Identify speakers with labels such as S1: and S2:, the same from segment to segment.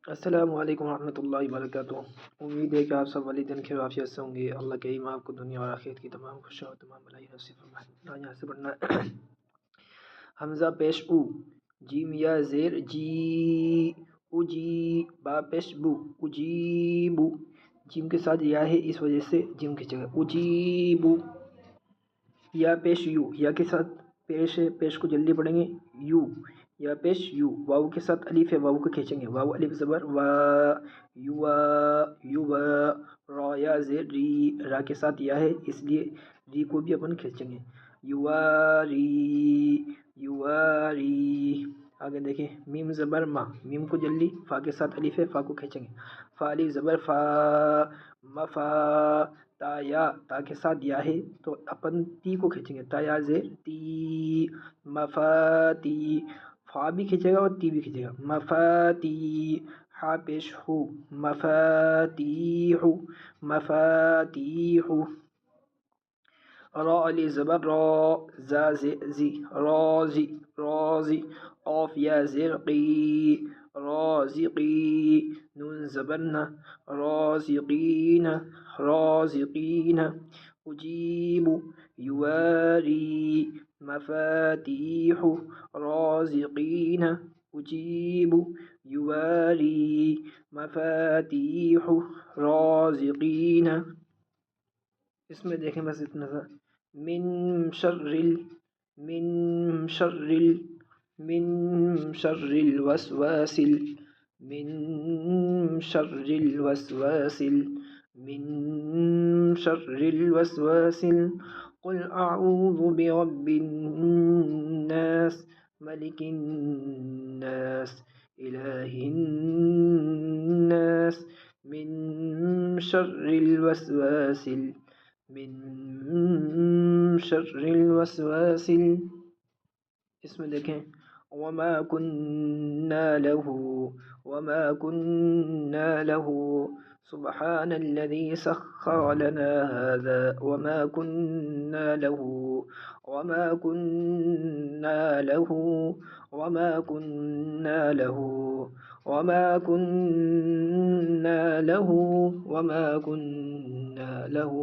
S1: السلام علیکم ورحمۃ اللہ وبرکاتہ۔ امید ہے کہ آپ سب والدین خیر و عافیت سے ہوں گے۔ اللہ کریم آپ کو دنیا اور آخرت کی تمام خوشیوں اور تمام بھلائی نصیب فرمائے۔ یہاں سے پڑھنا ہے حمزہ پیش او، جیم یا زیر جی، اجی، با پیش بو، اجیبو، جیم کے ساتھ یا ہے اس وجہ سے جیم کی جگہ اجیبو۔ یا پیش یو، یا کے ساتھ پیش ہے، پیش کو جلدی پڑھیں گے یو، یا پیش یو، واو کے ساتھ الف ہے، واو کو کھینچیں گے، واو الف زبر وا، یو یو، را یا زیر ری، را کے ساتھ یا ہے اس لیے ری کو بھی اپن کھینچیں گے، یواری یواری۔ آگے دیکھیں میم زبر ما، میم کو جلدی، فا کے ساتھ الف ہے، فا کو کھینچیں گے، فا الف زبر فا، مفا، تا یا، تا کے ساتھ یا ہے تو اپن تی کو کھینچیں گے، تا یا زیر تی، مفاتی، فا بھی کھینچے گا اور تی بھی کھینچے گا، مفاتی، ہا پیش ہو، مفاتیح مفاتیح۔ را علی زبر را، زا زی رازی رازی، قاف یا زیر قی، رازقی، نون زبر نا، رازقین رازقین۔ اجیب یواری، مفاتیح رازقین، اجیب یواری، مفاتیح رازقین۔ اس میں دیکھیں بس اتنا سا، من من شر الوسواس من شر الوسواس من شر الوسواس، قل اعوذ برب الناس ملک الناس الہ الناس من شر الوسواس من شر الوسواس۔ اس میں دیکھیں وما كنا له سبحان الذي سخر لنا هذا وما كنا له وما كنا له وما كنا له وما كنا له وما كنا له۔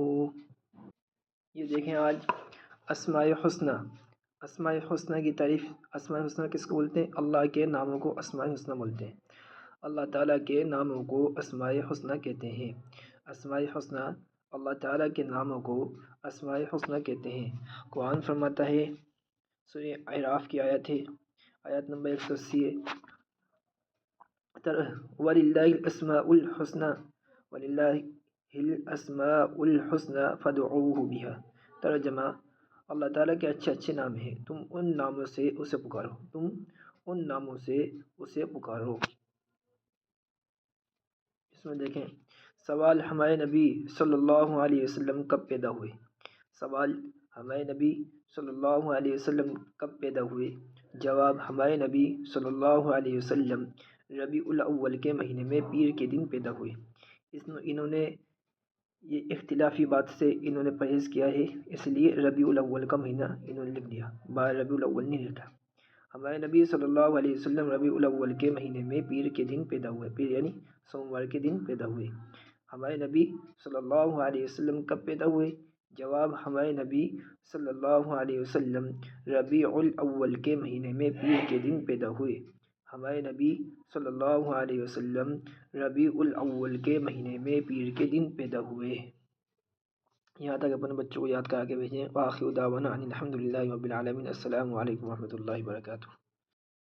S1: یہ دیکھیں آج اسماء حسنہ، اسماء حسنہ کی تعریف، اسماء حسنہ کس کو بولتے ہیں؟ اللہ کے ناموں کو اسماء حسنہ بولتے ہیں، اللہ تعالیٰ کے ناموں کو اسماء حسنہ کہتے ہیں۔ اسماء حسنہ اللہ تعالیٰ کے ناموں کو اسماء حسنہ کہتے ہیں۔ قرآن فرماتا ہے، سورہ اعراف کی آیت ہے، آیت نمبر 180 ہے، وَلِلَّهِ الْأَسْمَاءُ الْحُسْنَى وَلِلَّهِ الْأَسْمَاءُ الْحُسْنَى فَادْعُوهُ بِهَا۔ ترجمہ، اللہ تعالیٰ کے اچھے اچھے نام ہیں، تم ان ناموں سے اسے پکارو، تم ان ناموں سے اسے پکارو۔ اس میں دیکھیں سوال، ہمارے نبی صلی اللہ علیہ وسلم کب پیدا ہوئے؟ سوال، ہمارے نبی صلی اللہ علیہ وسلم کب پیدا ہوئے؟ جواب، ہمارے نبی صلی اللہ علیہ وسلم ربیع الاول کے مہینے میں پیر کے دن پیدا ہوئے۔ انہوں نے یہ اختلافی بات سے انہوں نے پرہیز کیا ہے، اس لیے ربیع الاول کا مہینہ انہوں نے لکھ دیا، 12 ربیع الاول نہیں لکھا۔ ہمارے نبی صلی اللہ علیہ وسلم ربیع الاول کے مہینے میں پیر کے دن پیدا ہوئے، پیر یعنی سوموار کے دن پیدا ہوئے۔ ہمارے نبی صلی اللہ علیہ وسلم کب پیدا ہوئے؟ جواب، ہمارے نبی صلی اللہ علیہ وسلم ربیع الاول کے مہینے میں پیر کے دن پیدا ہوئے۔ ہمارے نبی صلی اللہ علیہ وسلم ربیع الاول کے مہینے میں پیر کے دن پیدا ہوئے۔ یہاں تک اپنے بچوں کو یاد کرا کے بھیجیں۔ وآخر دعوانا ان الحمد للہ رب العالمین۔ السلام علیکم ورحمۃ اللہ وبرکاتہ۔